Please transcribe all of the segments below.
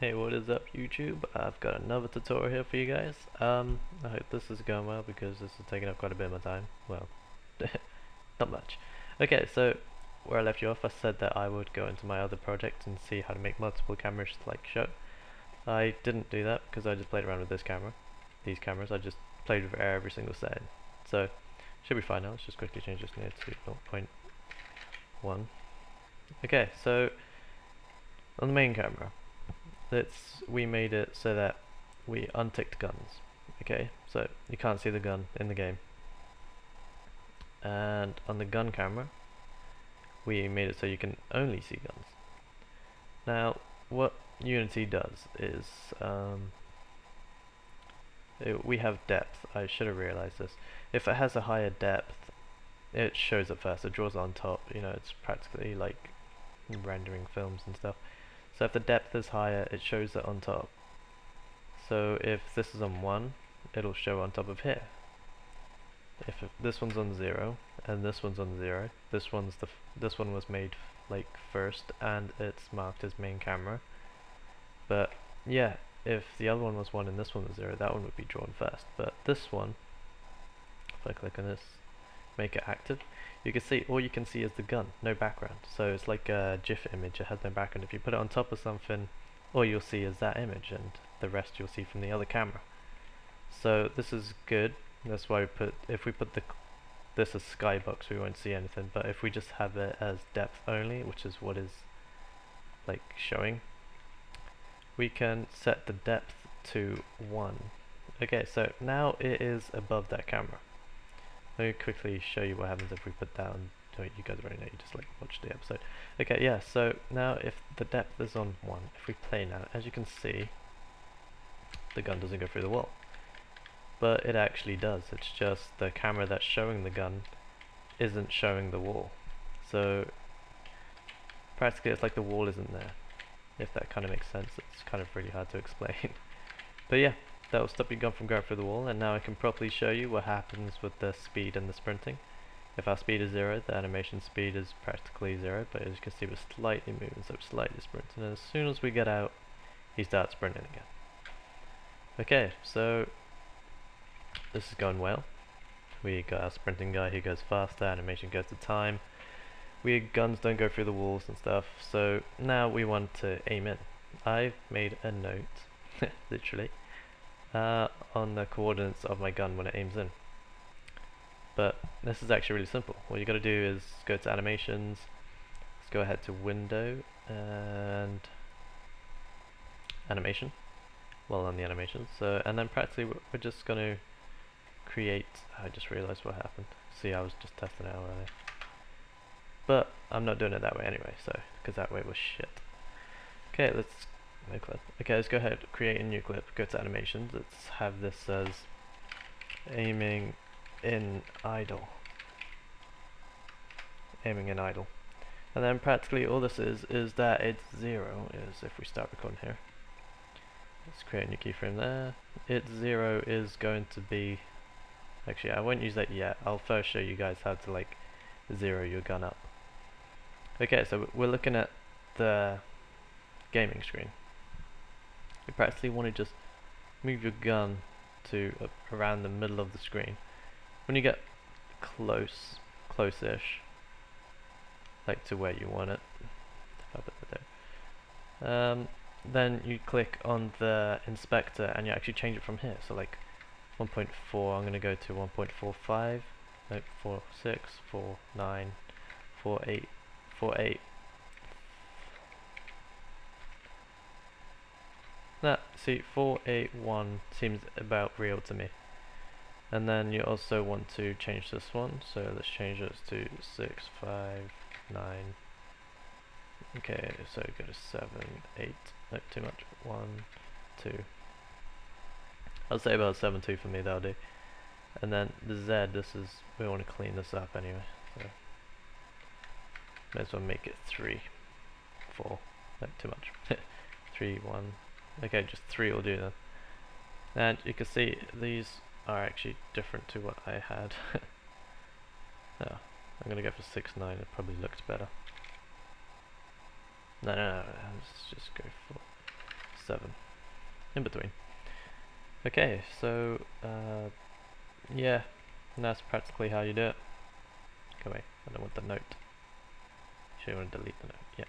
Hey, what is up YouTube? I've got another tutorial here for you guys. I hope this is going well because this is taking up quite a bit of my time. Well, not much. Okay, so where I left you off, I said that I would go into my other project and see how to make multiple cameras like show. I didn't do that because I just played around with this camera, these cameras. I just played with every single setting. So, should be fine now. Let's just quickly change this near to 0.1. Okay, so on the main camera, we made it so that we unticked guns. Okay, so you can't see the gun in the game. And on the gun camera, we made it so you can only see guns. Now, what Unity does is we have depth. I should have realized this. If it has a higher depth, it shows it first. It draws it on top. You know, it's practically like rendering films and stuff. So if the depth is higher, it shows it on top. So if this is on 1, it'll show on top of here. If this one's on 0 and this one's on 0, this one was made like first and it's marked as main camera. But yeah, if the other one was 1 and this one was 0, that one would be drawn first. But this one, if I click on this, make it active, you can see, all you can see is the gun, no background. So it's like a GIF image, it has no background. If you put it on top of something, all you'll see is that image and the rest you'll see from the other camera. So this is good. That's why if we put this as skybox, we won't see anything. But if we just have it as depth only, which is what is like showing, we can set the depth to 1. Okay, so now it is above that camera. Let me quickly show you what happens if we put down. Oh, you guys already know, you just like watched the episode. Okay, yeah, so now if the depth is on 1, if we play now, as you can see, the gun doesn't go through the wall. But it actually does. It's just the camera that's showing the gun isn't showing the wall. So practically it's like the wall isn't there. If that kind of makes sense. It's kind of really hard to explain. But yeah, that will stop your gun from going through the wall, and now I can properly show you what happens with the speed and the sprinting. If our speed is 0, the animation speed is practically 0, but as you can see we're slightly moving, so we're slightly sprinting, and as soon as we get out, he starts sprinting again. Okay, so this is going well. We got our sprinting guy, he goes faster, animation goes to time. Guns don't go through the walls and stuff, so now we want to aim in. I've made a note, literally, on the coordinates of my gun when it aims in. But this is actually really simple. What you got to do is go to animations, let's go ahead to window and animation, well on the animations, and then practically we're just going to create, I just realized what happened. See, I was just testing it out earlier. But I'm not doing it that way anyway, so because that way was shit. Okay, no clip. Okay, let's go ahead, create a new clip, go to animations, let's have this as aiming in idle. Aiming in idle. And then practically all this is that it's 0, is if we start recording here. Let's create a new keyframe there. It's 0 is going to be, actually I won't use that yet, I'll first show you guys how to like 0 your gun up. Okay, so we're looking at the gaming screen. You practically want to just move your gun to around the middle of the screen. When you get close-ish, like to where you want it, if I put that there, then you click on the inspector and you actually change it from here. So like 1.4, I'm going to go to 1.45, no, 4.6, 4.9, 4.8, 4.8. That, see, 4.81 seems about real to me. And then you also want to change this one, so let's change this to 6.5.9. Okay, so go to 7, 8, no, too much, 1, 2. I'll say about 7.2 for me, that'll do. And then the Z, we want to clean this up anyway, so may as well make it 3, 4, no, too much. 3, 1, okay, just 3 will do then. And you can see these are actually different to what I had. No, I'm gonna go for 6.9, it probably looks better. No, let's just go for 7, in between. Okay, so yeah, and that's practically how you do it. Go away, I don't want the note. Actually, I want to delete the note, yeah.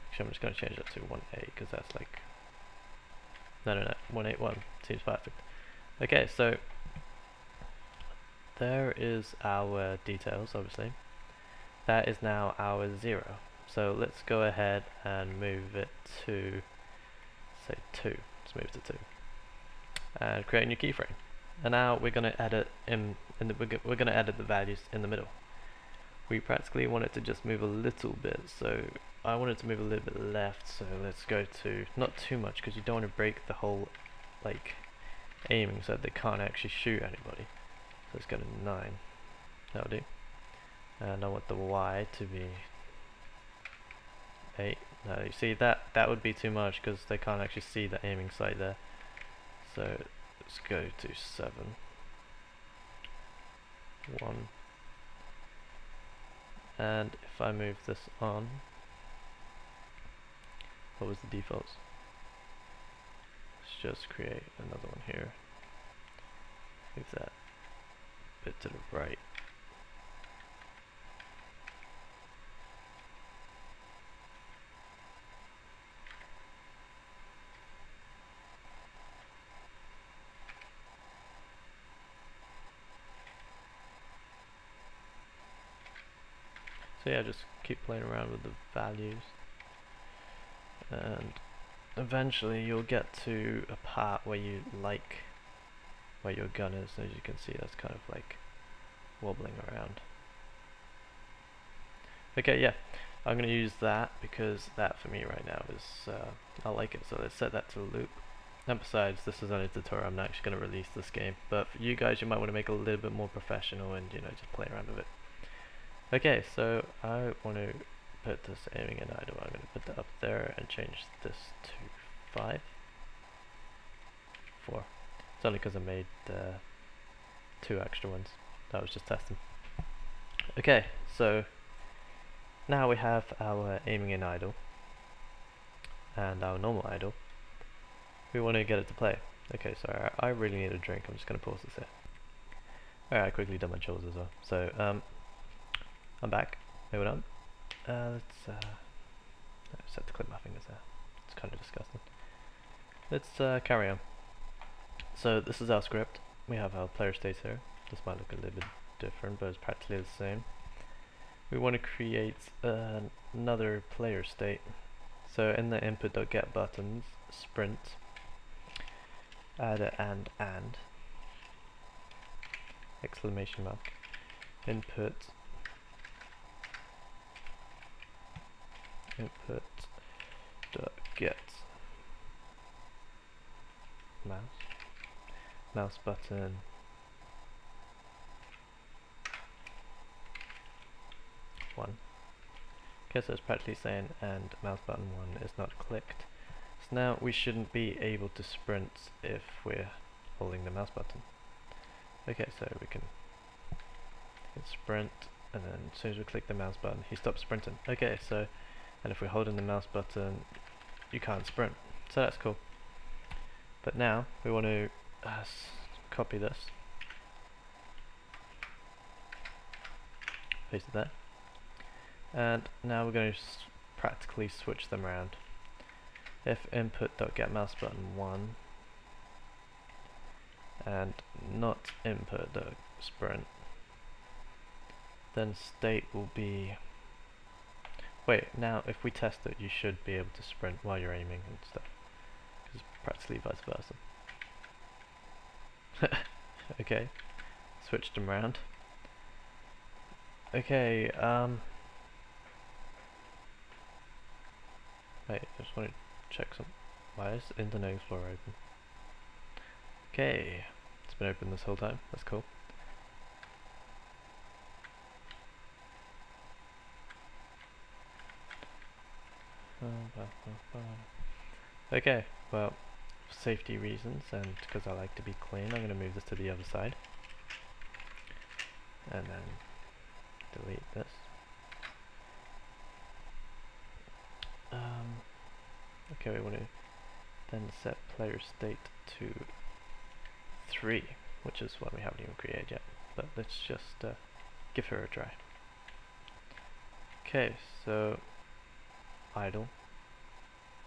Actually, I'm just going to change that to 1A, because that's like... No, 181, seems perfect. Okay, so there is our details, obviously. That is now our 0. So let's go ahead and move it to, say, 2. Let's move it to 2. And create a new keyframe. And now we're going to edit we're going to edit the values in the middle. We practically want it to just move a little bit, so I want it to move a little bit left, so let's go to, not too much because you don't want to break the whole like aiming so they can't actually shoot anybody. So let's go to 9. That'll do. And I want the Y to be 8. Now you see that would be too much because they can't actually see the aiming sight there. So let's go to 7. 1. And if I move this on, what was the defaults? Let's just create another one here. Move that bit to the right. So yeah, just keep playing around with the values, and eventually you'll get to a part where you like where your gun is. As you can see, that's kind of like wobbling around. Okay, yeah, I'm going to use that because that for me right now is, I like it, so let's set that to a loop. And besides, this is only a tutorial, I'm not actually going to release this game, but for you guys you might want to make it a little bit more professional and, you know, just play around with it. Okay, so I want to put this aiming in idle. I'm going to put that up there and change this to 5. 4. It's only because I made 2 extra ones. That was just testing. Okay, so now we have our aiming in idle and our normal idle. We want to get it to play. Okay, so I really need a drink. I'm just going to pause this here. Alright, I quickly done my chores as well. So, I'm back. Moving on. Let's set to clip my fingers there. It's kind of disgusting. Let's carry on. So this is our script. We have our player states here. This might look a little bit different, but it's practically the same. We want to create another player state. So in the input.get buttons, sprint, add a and exclamation mark, input dot get mouse button 1. Okay, so it's practically saying and mouse button 1 is not clicked. So now we shouldn't be able to sprint if we're holding the mouse button. Okay, so we can sprint, and then as soon as we click the mouse button he stops sprinting. Okay, so and if we're holding the mouse button you can't sprint, so that's cool. But now we want to copy this, paste it there, and now we're going to practically switch them around. If input.getMouseButton1 and not input.sprint, then state will be, wait, now if we test it you should be able to sprint while you're aiming and stuff, because it's practically vice versa. Okay, switched them around. Okay, wait, I just want to check some. Why is Internet Explorer open? Okay, it's been open this whole time, that's cool. Okay, well, for safety reasons and because I like to be clean, I'm going to move this to the other side. And then delete this. Okay, we want to then set player state to 3, which is one we haven't even created yet, but let's just give her a try. Okay, so idle,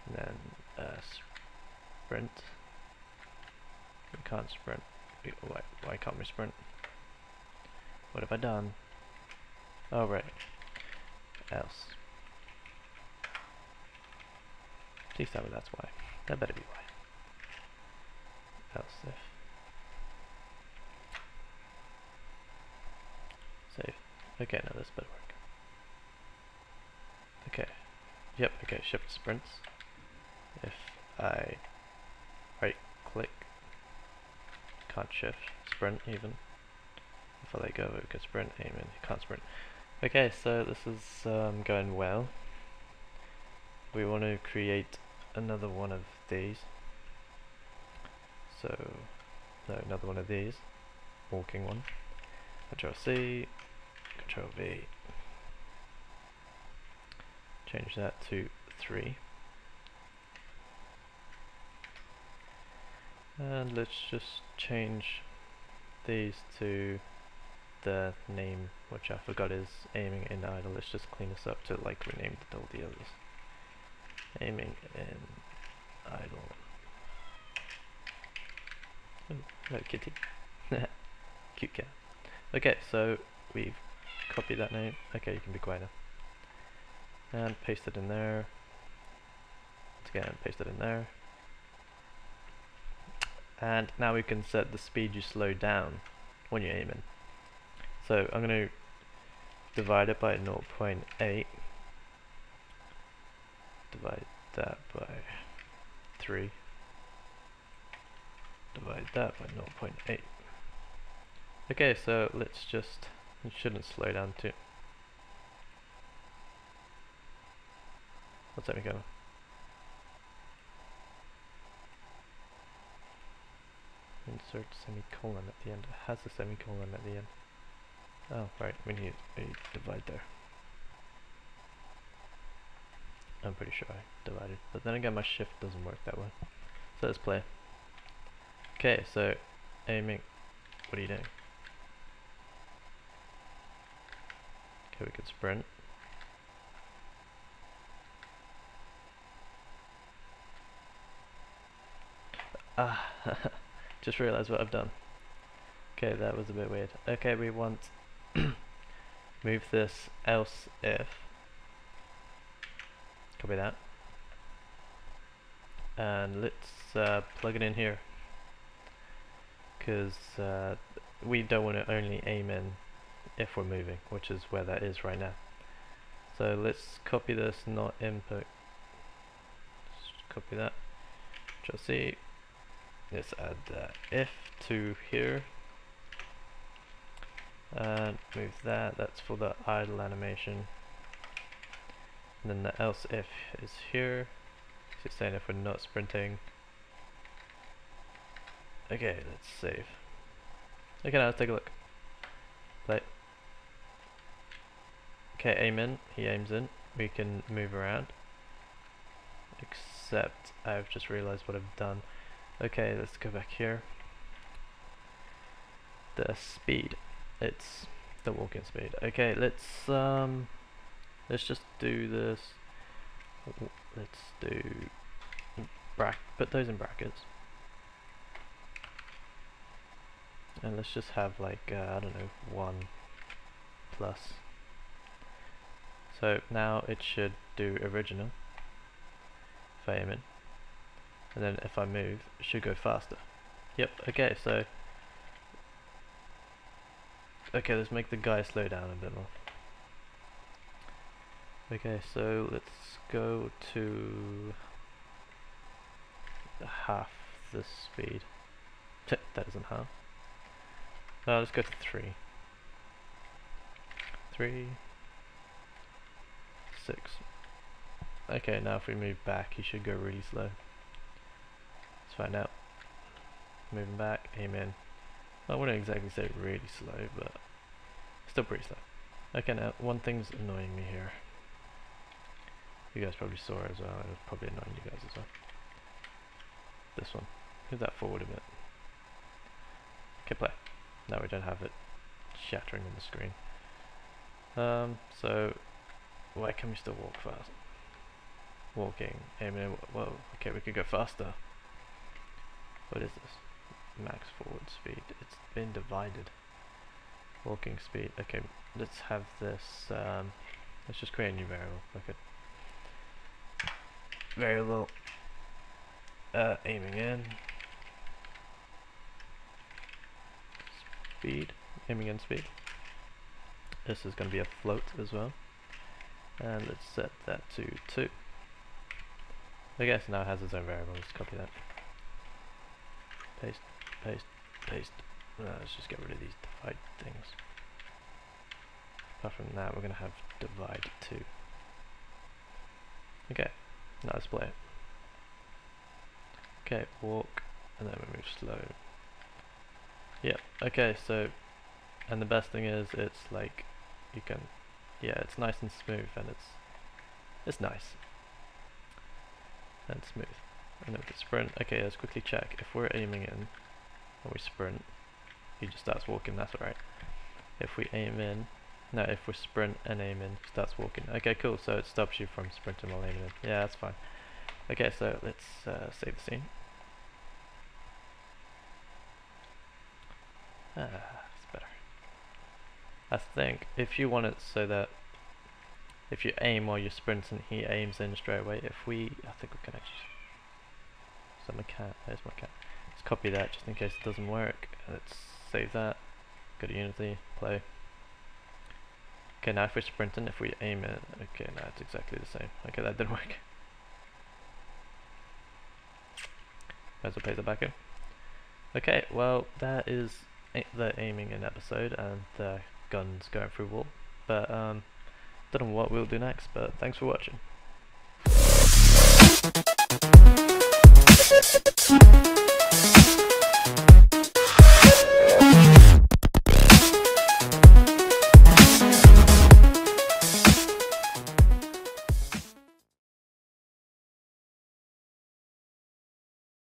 and then sprint. We can't sprint. Why can't we sprint? What have I done? Oh right, else. Please tell me that's why. That better be why. Else if. Save. Okay, now this better work. Okay. Yep, okay, shift sprints. If I right click, can't shift, sprint even. If I let go, it could sprint, aim in, can't sprint. Okay, so this is going well. We want to create another one of these. So, no, another one of these. Walking one. Control C, Control V. Change that to 3. And let's just change these to the name, which I forgot is aiming in idle. Let's just clean this up to like we named all the others. Aiming in idle. Oh, hello kitty. Cute cat. Okay, so we've copied that name. Okay, you can be quiet now. And paste it in there. Again, paste it in there. And now we can set the speed you slow down when you're aiming. So I'm going to divide it by 0.8. Divide that by 3. Divide that by 0.8. Okay, so let's just, it shouldn't slow down too. What's semicolon? Insert semicolon at the end. It has a semicolon at the end. Oh, right, we need a divide there. I'm pretty sure I divided, but then again my shift doesn't work that way. So let's play. Okay, so aiming, what are you doing? Okay, we could sprint. Ah, just realized what I've done. Okay, that was a bit weird. Okay, we want move this else if. Copy that. And let's plug it in here. Because we don't want to only aim in if we're moving, which is where that is right now. So let's copy this, not input. Just copy that. Control C. Let's add if to here. And move that. That's for the idle animation. And then the else if is here. It's saying if we're not sprinting. Okay, let's save. Okay, now let's take a look. Play. Okay, aim in. He aims in. We can move around. Except I've just realized what I've done. Okay, let's go back here. The speed. It's the walking speed. Okay, let's just do this. Let's do put those in brackets. And let's just have like I don't know, 1 plus. So now it should do original if I aim in. And then if I move, it should go faster. Yep, okay, so okay, let's make the guy slow down a bit more. Okay, so let's go to half the speed. That isn't half. Let's go to 3. 3, 6. Okay, now if we move back, he should go really slow. Let's find out. Moving back, aim in. I wouldn't exactly say really slow, but still pretty slow. Okay, now one thing's annoying me here. You guys probably saw it as well. It was probably annoying you guys as well. this one. Move that forward a bit. Okay, play. Now we don't have it shattering on the screen. So why can we still walk fast? Walking, aiming. Whoa. Okay, we could go faster. What is this? Max forward speed. It's been divided. Walking speed. Okay, let's have this. Let's just create a new variable. Okay. Variable. Aiming in. Speed. Aiming in speed. This is going to be a float as well. And let's set that to 2. I guess now it has its own variable. Let's copy that. Paste, paste, paste. Let's just get rid of these divide things. Apart from that, we're going to have divide 2. Okay, now let's play it. Okay, walk, and then we move slow. Yep, okay, so, and the best thing is, it's like, you can, yeah, it's nice and smooth, and it's nice. And smooth. And then we can sprint. Okay, let's quickly check. If we're aiming in, and we sprint, he just starts walking, that's alright. If we aim in, no, if we sprint and aim in, he starts walking. Okay, cool, so it stops you from sprinting while aiming in. Yeah, that's fine. Okay, so let's save the scene. That's better. I think if you want it so that if you aim while you're sprinting, he aims in straight away. I think we can actually. So my cat, there's my cat. Let's copy that just in case it doesn't work. Let's save that. Go to Unity, play. Okay, now if we're sprinting, if we aim it, okay, now it's exactly the same. Okay, that didn't work. Might as well paste it back in. Okay, well, that is the aiming in episode and the guns going through wall. But don't know what we'll do next, but thanks for watching.